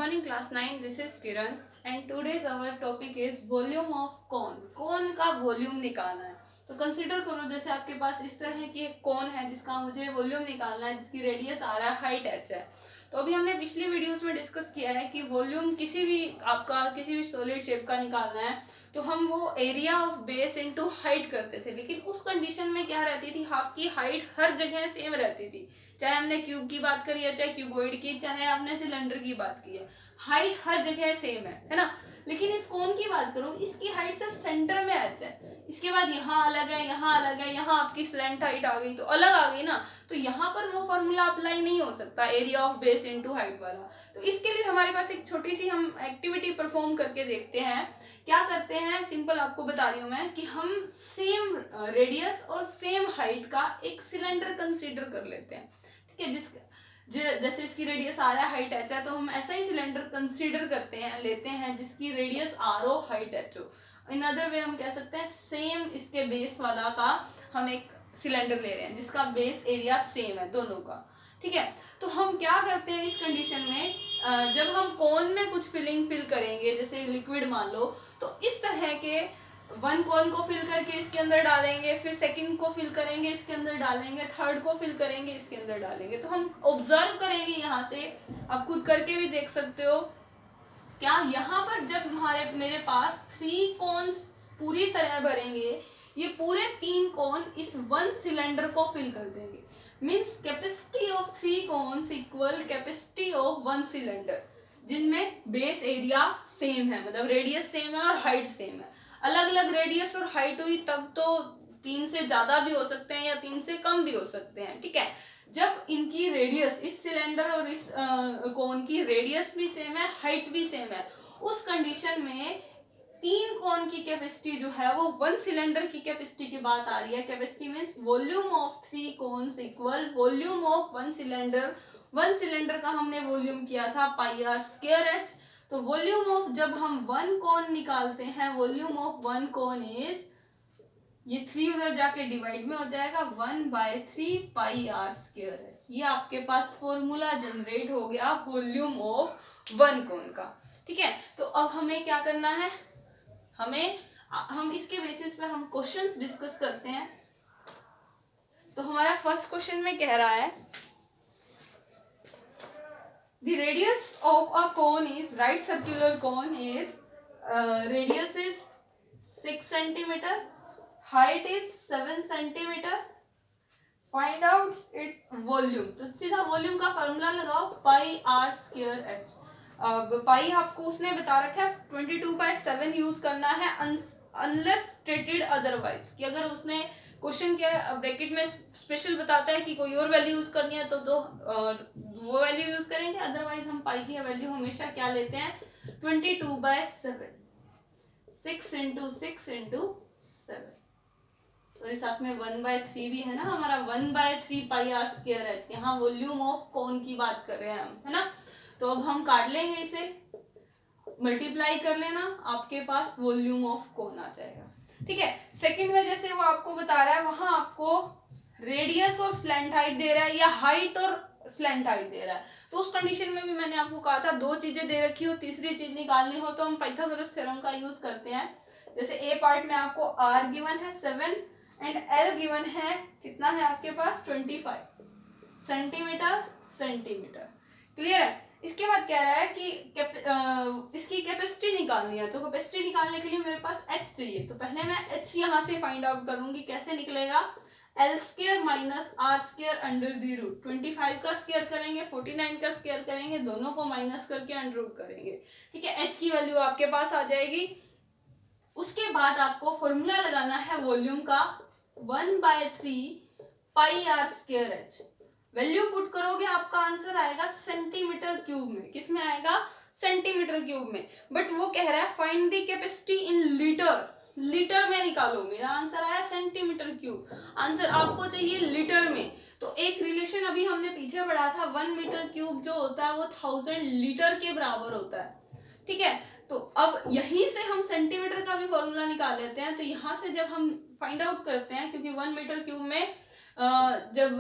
morning class 9, this is Kiran and today's our topic is volume of cone. कौन का volume निकालना है। तो कंसिडर करो जैसे आपके पास इस तरह की एक कौन है जिसका मुझे वॉल्यूम निकालना है, जिसकी रेडियस आ रहा है हाइट h है। तो अभी हमने पिछली वीडियोस में डिस्कस किया है कि वॉल्यूम किसी भी आपका किसी भी सॉलिड शेप का निकालना है तो हम वो area of base into height करते थे, लेकिन उस कंडीशन में क्या रहती थी, आपकी हाइट हर जगह सेम रहती थी। चाहे हमने क्यूब की बात करी है, चाहे क्यूबॉइड की, चाहे आपने सिलेंडर की बात की है, हाइट हर जगह सेम है ना। लेकिन इस कोन की बात करूं, इसकी हाइट सिर्फ सेंटर में एच है, इसके बाद यहाँ अलग है, यहाँ अलग है, यहाँ आपकी स्लैंट हाइट आ गई तो अलग आ गई ना, तो यहाँ पर वो फॉर्मूला अप्लाई नहीं हो सकता area of base into height वाला। तो इसके लिए हमारे पास एक छोटी सी हम एक्टिविटी परफॉर्म करके देखते हैं। क्या करते हैं, सिंपल आपको बता रही हूँ मैं कि हम सेम रेडियस और सेम हाइट का एक सिलेंडर कंसीडर कर लेते हैं। ठीक है, जैसे इसकी रेडियस आर है, हाइट एच है, तो हम ऐसा ही सिलेंडर कंसीडर करते हैं, लेते हैं जिसकी रेडियस आर हो, हाइट एच हो। इन अदर वे हम कह सकते हैं सेम इसके बेस वाला का हम एक सिलेंडर ले रहे हैं जिसका बेस एरिया सेम है दोनों का। ठीक है, तो हम क्या करते हैं इस कंडीशन में, जब हम कोन में कुछ फिल करेंगे, जैसे लिक्विड मान लो, तो इस तरह के वन कोन को फिल करके इसके अंदर डालेंगे, फिर सेकंड को फिल करेंगे इसके अंदर डालेंगे, थर्ड को फिल करेंगे इसके अंदर डालेंगे। तो हम ऑब्जर्व करेंगे यहाँ से, आप खुद करके भी देख सकते हो। क्या यहाँ पर जब मेरे पास 3 कोन्स पूरी तरह भरेंगे, ये पूरे 3 कोन इस वन सिलेंडर को फिल कर देंगे। Means capacity of 3 cones equal capacity of one cylinder, जिनमें बेस एरिया सेम है, मतलब रेडियस सेम है और हाइट सेम है। अलग अलग रेडियस और हाइट हुई तब तो 3 से ज्यादा भी हो सकते हैं या 3 से कम भी हो सकते हैं। ठीक है, जब इनकी रेडियस, इस सिलेंडर और इस कोन की रेडियस भी सेम है, हाइट भी सेम है, उस कंडीशन में 3 कोन की कैपेसिटी जो है वो वन सिलेंडर की कैपेसिटी की बात आ रही है। Capacity means volume of 3 cones equal volume of one cylinder. One cylinder का हमने वॉल्यूम किया था पाई आर स्क्वायर एच। तो वॉल्यूम ऑफ, जब हम वन कोन निकालते हैं, volume of one cone is, ये 3 उधर जाके डिवाइड में हो जाएगा, 1/3 पाई आर स्क्वायर एच। ये आपके पास फॉर्मूला जनरेट हो गया वॉल्यूम ऑफ वन कोन का। ठीक है, तो अब हमें क्या करना है, हम इसके बेसिस पे हम क्वेश्चंस डिस्कस करते हैं। तो हमारा फर्स्ट क्वेश्चन में कह रहा है the radius of a cone is, right circular cone is, radius is 6 centimeter, height is 7 centimeter, find out its volume। तो सीधा वॉल्यूम का फॉर्मूला लगाओ, पाई आर स्क्वायर एच। पाई आपको उसने बता रखा है 22/7 यूज करना है, अनलेस स्टेटेड अदरवाइज, कि अगर उसने क्वेश्चन के ब्रैकेट में स्पेशल बताता है कि कोई और वैल्यू यूज करनी है तो वो वैल्यू यूज करेंगे, अदरवाइज हम पाई की वैल्यू हमेशा क्या लेते हैं, 22/7, 6 × 6 × 7, सॉरी साथ में 1/3 भी है ना हमारा, 1/3 पाई आर स्क्वायर एच। यहाँ वॉल्यूम ऑफ कोन की बात कर रहे हैं हम, है ना। तो अब हम काट लेंगे इसे, मल्टीप्लाई कर लेना, आपके पास वॉल्यूम ऑफ कोन आ जाएगा। ठीक है, सेकंड में जैसे वो आपको बता रहा है, वहां आपको रेडियस और स्लैंट हाइट दे रहा है या हाइट और स्लैंट हाइट दे रहा है। तो उस कंडीशन में भी मैंने आपको कहा था 2 चीजें दे रखी हो, तीसरी चीज निकालनी हो तो हम पाइथागोरस थ्योरम का यूज करते हैं। जैसे ए पार्ट में आपको आर गिवन है 7 एंड एल गिवन है, कितना है आपके पास, 25 सेंटीमीटर। क्लियर है। इसके बाद कह रहा है कि इसकी कैपेसिटी निकालनी है। तो कैपेसिटी निकालने के लिए मेरे पास h चाहिए, तो पहले मैं h यहाँ से फाइंड आउट करूंगी। कैसे निकलेगा, l square minus R square under the root, 25 का स्क्वायर करेंगे, 49 का स्क्वायर करेंगे, दोनों को माइनस करके अंडर रूट करेंगे। ठीक है, h की वैल्यू आपके पास आ जाएगी। उसके बाद आपको फॉर्मूला लगाना है वॉल्यूम का, 1/3 pi R square H. Value put करोगे आपका आंसर आएगा सेंटीमीटर क्यूब में। किस में आएगा, सेंटीमीटर क्यूब में। बट वो कह रहा है find the capacity in litre, litre में निकालो। मेरा आंसर आया सेंटीमीटर क्यूब, आंसर आपको चाहिए लीटर में। तो एक रिलेशन अभी हमने पीछे पढ़ा था, 1 मीटर क्यूब जो होता है वो 1000 लीटर के बराबर होता है। ठीक है, तो अब यहीं से हम सेंटीमीटर का भी फॉर्मूला निकाल लेते हैं। तो यहाँ से जब हम फाइंड आउट करते हैं, क्योंकि 1 मीटर क्यूब में जब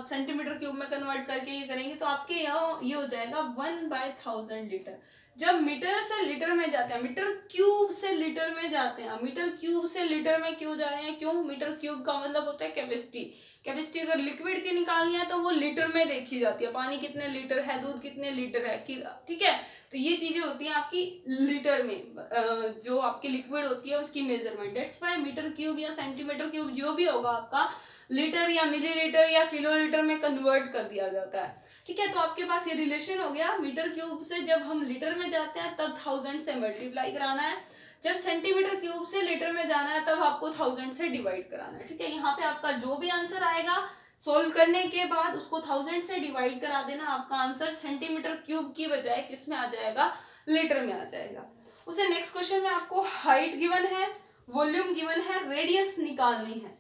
सेंटीमीटर क्यूब में कन्वर्ट करके ये करेंगे तो आपके यहाँ ये हो जाएगा 1/1000 लीटर। जब मीटर से लीटर में जाते हैं, मीटर क्यूब से लीटर में जाते हैं, मीटर क्यूब से लीटर में क्यों जा रहे हैं, क्यों? मीटर क्यूब का मतलब होता है कैपेसिटी। कैपेसिटी अगर लिक्विड की निकालनी है तो वो लीटर में देखी जाती है, पानी कितने लीटर है, दूध कितने लीटर है, ठीक है। तो ये चीजें होती हैं आपकी लीटर में, जो आपकी लिक्विड होती है उसकी measurement. That's why metre cube या सेंटीमीटर क्यूब जो भी होगा आपका लीटर या मिलीलीटर या किलोलीटर में कन्वर्ट कर दिया जाता है, ठीक है। तो आपके पास ये रिलेशन हो गया, मीटर क्यूब से जब हम लीटर में जाते हैं तब 1000 से मल्टीप्लाई कराना है, जब सेंटीमीटर क्यूब से लीटर में जाना है तब आपको 1000 से डिवाइड कराना है, ठीक है। यहाँ पे आपका जो भी आंसर आएगा सोल्व करने के बाद उसको 1000 से डिवाइड करा देना, आपका आंसर सेंटीमीटर क्यूब की बजाय किस में आ जाएगा, लीटर में आ जाएगा। उसे नेक्स्ट क्वेश्चन में आपको हाइट गिवन है, वॉल्यूम गिवन है, रेडियस निकालनी है,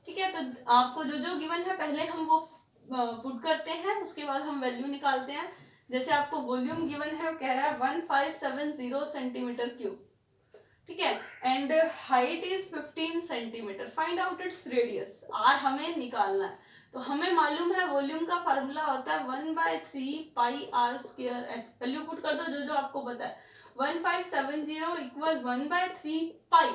ठीक है। तो आपको जो जो गिवन है पहले हम वो पुट करते हैं, उसके बाद हम वैल्यू निकालते हैं। जैसे आपको वॉल्यूम गिवन है, कह रहा है 1570 सेंटीमीटर क्यूब, ठीक है, and height is 15 centimetre. Find out its radius, R हमें निकालना है। तो हमें मालूम है वॉल्यूम का फार्मूला होता है 1/3 pi R square H. Value put कर दो जो जो आपको पता है। 1570 इक्वल 1/3 पाई।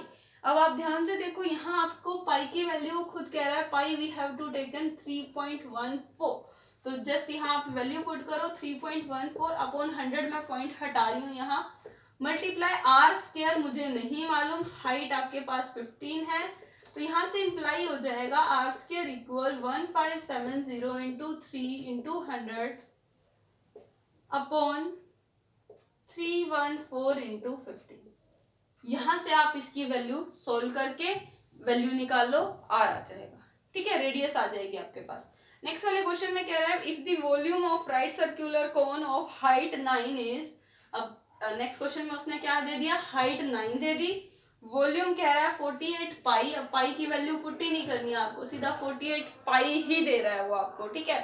अब आप ध्यान से देखो, यहाँ आपको पाई की वैल्यू खुद कह रहा है, पाई वी हैव टू टेकन 3.14। तो जस्ट यहाँ आप वैल्यू पुट करो 3.14 अपॉन 100, में पॉइंट हटा रही हूँ यहाँ, मल्टीप्लाई आर स्क्वायर मुझे नहीं मालूम, हाइट आपके पास 15 है, तो यहाँ से इंप्लाई हो जाएगा R square equal 1570 into 3 into 100 upon 314 into 15। यहाँ से आप इसकी वैल्यू सोल्व करके वैल्यू निकाल लो, आर आ जाएगा, ठीक है, रेडियस आ जाएगी आपके पास। नेक्स्ट वाले क्वेश्चन में कह रहा है if the volume of right circular cone of height 9 is. अब नेक्स्ट क्वेश्चन में उसने क्या दे दिया, हाइट 9 दे दी, वॉल्यूम कह रहा है 48 पाई। अब पाई की वैल्यू पुट ही नहीं करनी है आपको, सीधा 48 पाई ही दे रहा है वो आपको, ठीक है।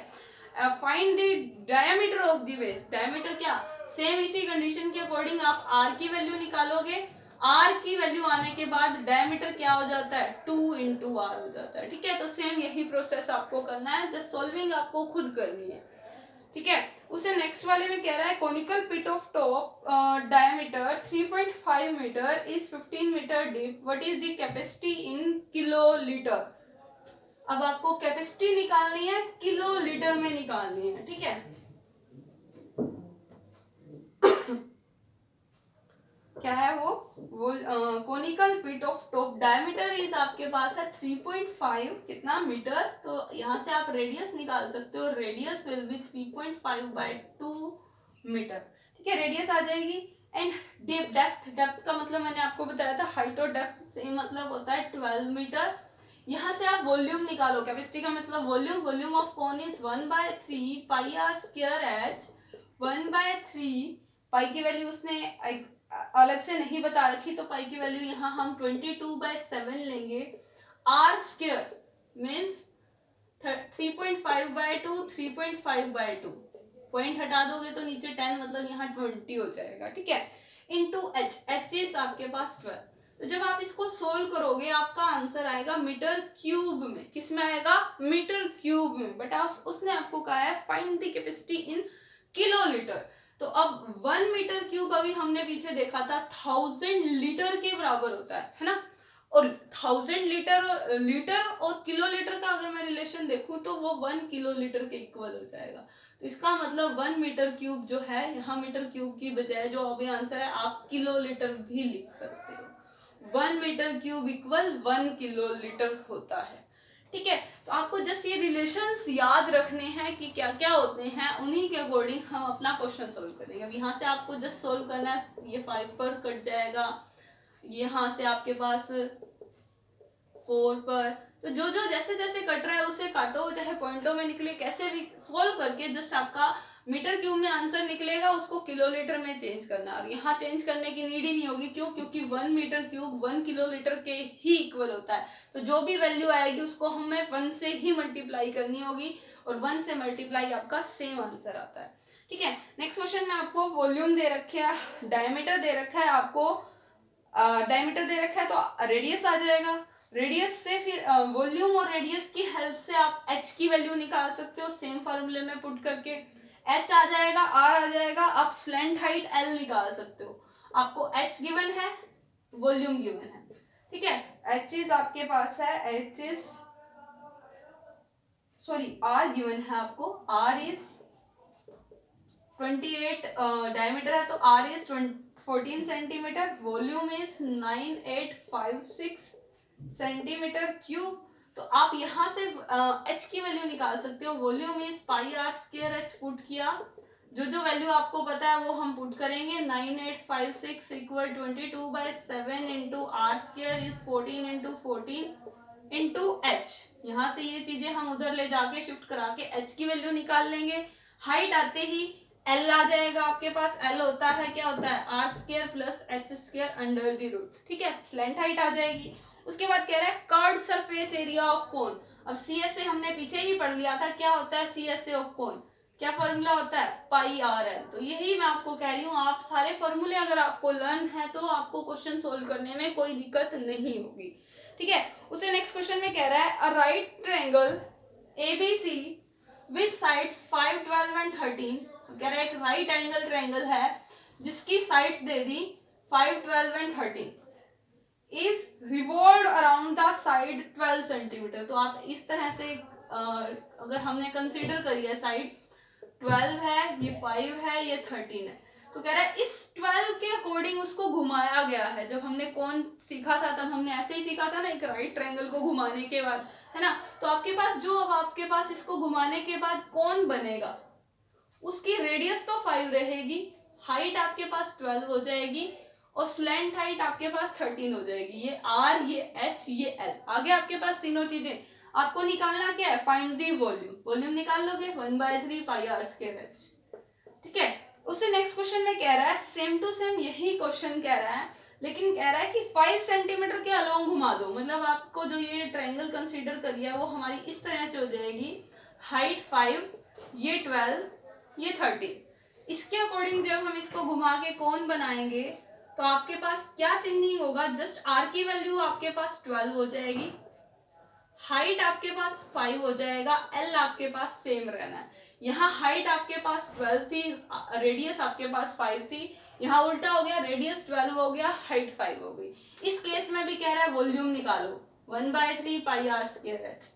Find the diameter of the base. Diameter क्या, सेम इसी कंडीशन के अकॉर्डिंग आप आर की वैल्यू निकालोगे, आर की वैल्यू आने के बाद डायमीटर क्या हो जाता है, 2 इंटू आर हो जाता है, ठीक है। तो सेम यही प्रोसेस आपको करना है, जस्ट सॉल्विंग आपको खुद करनी है, ठीक है। उसे नेक्स्ट वाले में कह रहा है conical pit of top diameter 3.5 metre is 15 metre deep, what is the capacity in kilolitre. अब आपको कैपेसिटी निकालनी है, किलोलीटर में निकालनी है, ठीक है। क्या है वो conical pit of top diameter is आपके पास है 3.5 कितना मीटर, तो यहाँ से आप रेडियस निकाल सकते हो, रेडियस विल बी 3.5/2 मीटर, ठीक है, रेडियस आ जाएगी। एंड डेप्थ, डेप्थ का मतलब मैंने आपको बताया था, हाइट और डेप्थ सेम मतलब होता है 12 मीटर। यहाँ से आप वॉल्यूम निकालो, कैपेसिटी का मतलब volume, volume of cone is 1/3 pi R square H. 1/3 pi की वैल्यू उसने अलग से नहीं बता रखी, तो पाई की वैल्यू यहाँ हम 22/7 लेंगे। आर स्क्वायर मीन्स 3.5/2, 3.5/2, पॉइंट हटा दोगे तो नीचे 10 मतलब यहाँ 20 हो जाएगा, ठीक है, इंटू एच, एच इज आपके पास 12। तो जब आप इसको सोल्व करोगे आपका आंसर आएगा मीटर क्यूब में, किस में आएगा, मीटर क्यूब में, बट उसने आपको कहा है find the capacity in kilolitre. तो अब 1 मीटर क्यूब अभी हमने पीछे देखा था 1000 लीटर के बराबर होता है ना, और 1000 लीटर और किलोलीटर का अगर मैं रिलेशन देखूं तो वो 1 किलोलीटर के इक्वल हो जाएगा। तो इसका मतलब 1 मीटर क्यूब जो है, यहाँ मीटर क्यूब की बजाय जो अभी आंसर है आप किलोलीटर भी लिख सकते हो। 1 मीटर क्यूब इक्वल 1 किलोलीटर होता है, ठीक है। तो आपको जस्ट ये रिलेशंस याद रखने हैं कि क्या क्या होते हैं, उन्हीं के अकॉर्डिंग हम अपना क्वेश्चन सोल्व करेंगे। अब यहाँ से आपको जस्ट सोल्व करना है, ये 5 पर कट जाएगा, यहाँ से आपके पास 4 पर, तो जो जो जैसे जैसे कट रहा है उसे काटो, चाहे पॉइंटों में निकले, कैसे भी सोल्व करके जस्ट आपका मीटर क्यूब में आंसर निकलेगा, उसको किलोलीटर में चेंज करना। और यहाँ चेंज करने की नीड ही नहीं होगी, क्यों, क्योंकि 1 मीटर क्यूब 1 किलोलीटर के ही इक्वल होता है। तो जो भी वैल्यू आएगी उसको हमें 1 से ही मल्टीप्लाई करनी होगी, और 1 से मल्टीप्लाई आपका सेम आंसर आता है, ठीक है। नेक्स्ट क्वेश्चन में आपको वॉल्यूम दे रखे है, डायमीटर दे रखा है, आपको डायमीटर दे रखा है तो रेडियस आ जाएगा, रेडियस से फिर वॉल्यूम और रेडियस की हेल्प से आप एच की वैल्यू निकाल सकते हो सेम फार्मूले में पुट करके। एच आ जाएगा, आर आ जाएगा, आप स्लेंट हाइट एल निकाल सकते हो। आपको एच गिवन है, वॉल्यूम गिवन है, ठीक है। एच इज आपके पास है, H is sorry R given है आपको, आर इज 28 डायमीटर है तो R is 14 centimetre, volume is 9856 centimetre cube. तो आप यहाँ से एच की वैल्यू निकाल सकते हो। Volume is pi R square H put किया, जो वैल्यू आपको पता है वो हम पुट करेंगे। 9856 equal 22/7 into R square is 14 into 14 into H. यहाँ से ये चीजें हम उधर ले जाके शिफ्ट करा के एच की वैल्यू निकाल लेंगे। हाइट आते ही एल आ जाएगा आपके पास। एल होता है, क्या होता है, R square plus H square under the root, ठीक है। स्लेंट हाइट आ जाएगी। उसके बाद कह रहा है curved surface area of cone. अब सी एस ए हमने पीछे ही पढ़ लिया था, क्या होता है C S A of cone, क्या फॉर्मूला होता है, पाई आर एल। तो यही मैं आपको कह रही हूँ, आप सारे फॉर्मूले अगर आपको लर्न है तो आपको क्वेश्चन सोल्व करने में कोई दिक्कत नहीं होगी, ठीक है। उसे नेक्स्ट क्वेश्चन में कह रहा है a right triangle ABC with sides 5, 12 and 13। कह रहा है एक राइट एंगल ट्रायंगल है जिसकी sides they the 5, 12 and 13, is revolve around the side 12 centimetre. तो आप इस तरह से अगर हमने कंसीडर करी है साइड 12 है, ये 5 है, ये 13 है, तो कह रहा है इस 12 के अकॉर्डिंग उसको घुमाया गया है। जब हमने कौन सीखा था तब हमने ऐसे ही सीखा था ना, एक राइट ट्रायंगल को घुमाने के बाद, है ना। तो आपके पास जो अब आपके पास इसको घुमाने के बाद कौन बनेगा, उसकी रेडियस तो 5 रहेगी, हाइट आपके पास 12 हो जाएगी और स्लैंट हाइट आपके पास 13 हो जाएगी। ये आर, ये एच, ये एल, आगे आपके पास तीनों चीजें। आपको निकालना क्या है, फाइंड दी वॉल्यूम। वॉल्यूम निकाल लोगे 1/3 पाई आर स्क्वायर एच, ठीक है। उससे नेक्स्ट क्वेश्चन में कह रहा है सेम टू सेम यही क्वेश्चन कह रहा है, लेकिन कह रहा है कि 5 सेंटीमीटर के अलोंग घुमा दो। मतलब आपको जो ये ट्रायंगल कंसीडर करिए वो हमारी इस तरह से हो जाएगी, हाइट 5, ये 12, ये 13। इसके अकॉर्डिंग जब हम इसको घुमा के कौन बनाएंगे तो आपके पास क्या चेंजिंग होगा, जस्ट आर की वैल्यू आपके पास 12 हो जाएगी, हाइट आपके पास 5 हो जाएगा, एल आपके पास सेम रहना है। यहाँ हाइट आपके पास 12 थी, रेडियस आपके पास 5 थी, यहाँ उल्टा हो गया, रेडियस 12 हो गया, हाइट 5 हो गई। इस केस में भी कह रहा है वॉल्यूम निकालो, 1/3 पाई आर स्क्वायर एच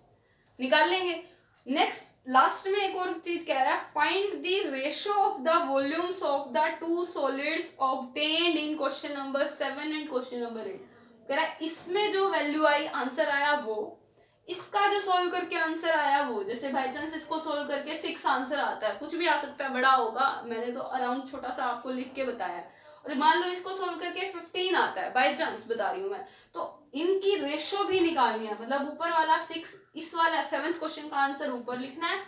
निकाल लेंगे। नेक्स्ट लास्ट में एक और चीज कह रहा है, find the ratio of the volumes of the two solids obtained in question number 7 and question number 8। कह रहा है इसमें जो वैल्यू आई, आंसर आया वो, इसका जो सोल्व करके आंसर आया वो। जैसे बाई चांस इसको सोल्व करके 6 आंसर आता है, कुछ भी आ सकता है, बड़ा होगा, मैंने तो अराउंड छोटा सा आपको लिख के बताया। और मान लो इसको सोल्व करके 15 आता है, बाई चांस बता रही हूँ मैं, तो इनकी रेशो भी निकालनी है। मतलब ऊपर वाला 6, इस वाला 7th क्वेश्चन का आंसर ऊपर लिखना है,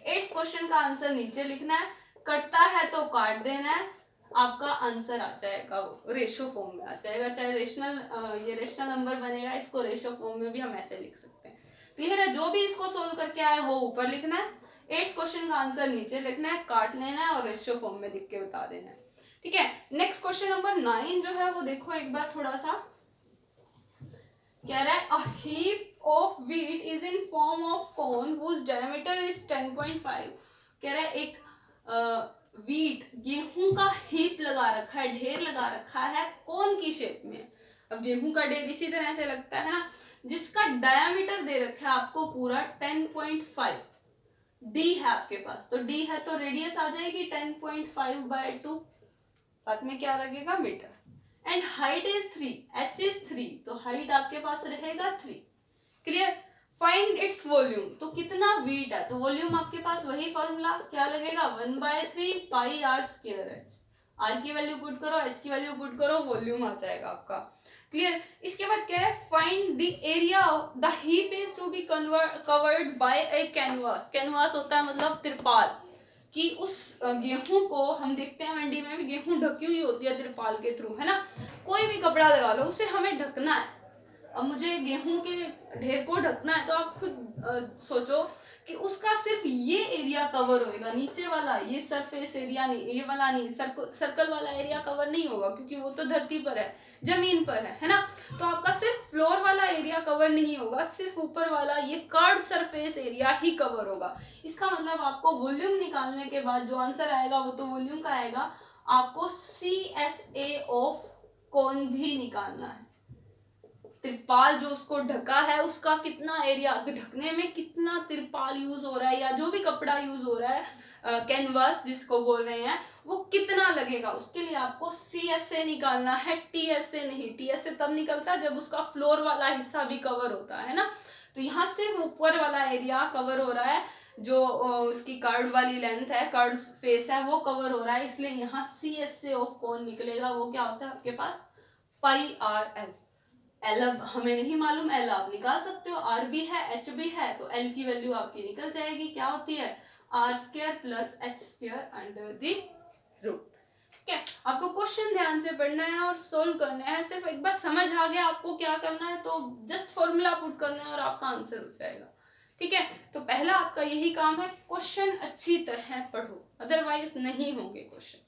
8th क्वेश्चन का आंसर नीचे लिखना है, कटता है तो काट देना है, आपका आंसर आ जाएगा, वो रेशो फॉर्म में आ जाएगा। चाहे ये रेशनल नंबर बनेगा, इसको रेशो फॉर्म में भी हम ऐसे लिख सकते हैं। क्लियर है, जो भी इसको सोल्व करके आए वो ऊपर लिखना है, 8th क्वेश्चन का आंसर नीचे लिखना है, काट लेना है और रेशियो फॉर्म में लिख के बता देना है, ठीक है। नेक्स्ट क्वेश्चन नंबर 9 जो है वो देखो एक बार थोड़ा सा, कह रहा है a heap of wheat is in form of cone whose diameter is 10.5। कह रहा है एक व्हीट, गेहूं का हीप लगा रखा है, ढेर लगा रखा है कोन की शेप में। अब गेहूं का ढेर इसी तरह से लगता है ना, जिसका डायमीटर दे रखा है आपको पूरा 10.5, डी है आपके पास, तो डी है तो रेडियस आ जाएगी 10.5/2, साथ में क्या लगेगा, metre. And height is 3, H is 3, तो हाइट आपके पास रहेगा 3। क्लियर। फाइंड इट्स वॉल्यूम, तो कितना वेट है, तो वॉल्यूम आपके पास वही फॉर्मूला, क्या लगेगा 1/3 pi R square H. R की वैल्यू पुट करो, एच की वैल्यू पुट करो, वॉल्यूम आ जाएगा आपका। क्लियर। इसके बाद क्या है, find the area of the heap is to be covered by a canvas. Canvas होता है मतलब तिरपाल, कि उस गेहूं को, हम देखते हैं मंडी में भी गेहूं ढकी हुई होती है तिरपाल के थ्रू, है ना, कोई भी कपड़ा लगा लो, उसे हमें ढकना है। अब मुझे गेहूं के ढेर को ढकना है तो आप खुद सोचो कि उसका सिर्फ ये एरिया कवर होएगा, नीचे वाला ये सरफेस एरिया नहीं, ये वाला नहीं, सर्कल वाला एरिया कवर नहीं होगा, क्योंकि वो तो धरती पर है, जमीन पर है ना। तो आपका सिर्फ फ्लोर वाला एरिया कवर नहीं होगा, सिर्फ ऊपर वाला ये कर्ड सरफेस एरिया ही कवर होगा। इसका मतलब आपको वॉल्यूम निकालने के बाद जो आंसर आएगा वो तो वॉल्यूम का आएगा, आपको CSA ऑफ कौन भी निकालना है। तिरपाल जो उसको ढका है उसका कितना एरिया, ढकने में कितना तिरपाल यूज हो रहा है या जो भी कपड़ा यूज हो रहा है, कैनवास जिसको बोल रहे हैं, वो कितना लगेगा, उसके लिए आपको CSA निकालना है, TSA नहीं। TSA तब निकलता है जब उसका फ्लोर वाला हिस्सा भी कवर होता है ना। तो यहाँ सिर्फ ऊपर वाला एरिया कवर हो रहा है, जो उसकी कर्ड वाली लेंथ है, कर्ड फेस है, वो कवर हो रहा है, इसलिए यहाँ CSA ऑफ कौन निकलेगा, वो क्या होता है आपके पास, पाई आर एल। एल अब हमें नहीं मालूम, एल आप निकाल सकते हो, आर भी है एच भी है, तो एल की वैल्यू आपकी निकल जाएगी, क्या होती है R² plus H² under the root. ठीक है, आपको क्वेश्चन ध्यान से पढ़ना है और सोल्व करना है। सिर्फ एक बार समझ आ गया आपको क्या करना है तो जस्ट फॉर्मूला पुट करना है और आपका आंसर हो जाएगा। ठीक है, तो पहला आपका यही काम है, क्वेश्चन अच्छी तरह पढ़ो, अदरवाइज नहीं होंगे क्वेश्चन।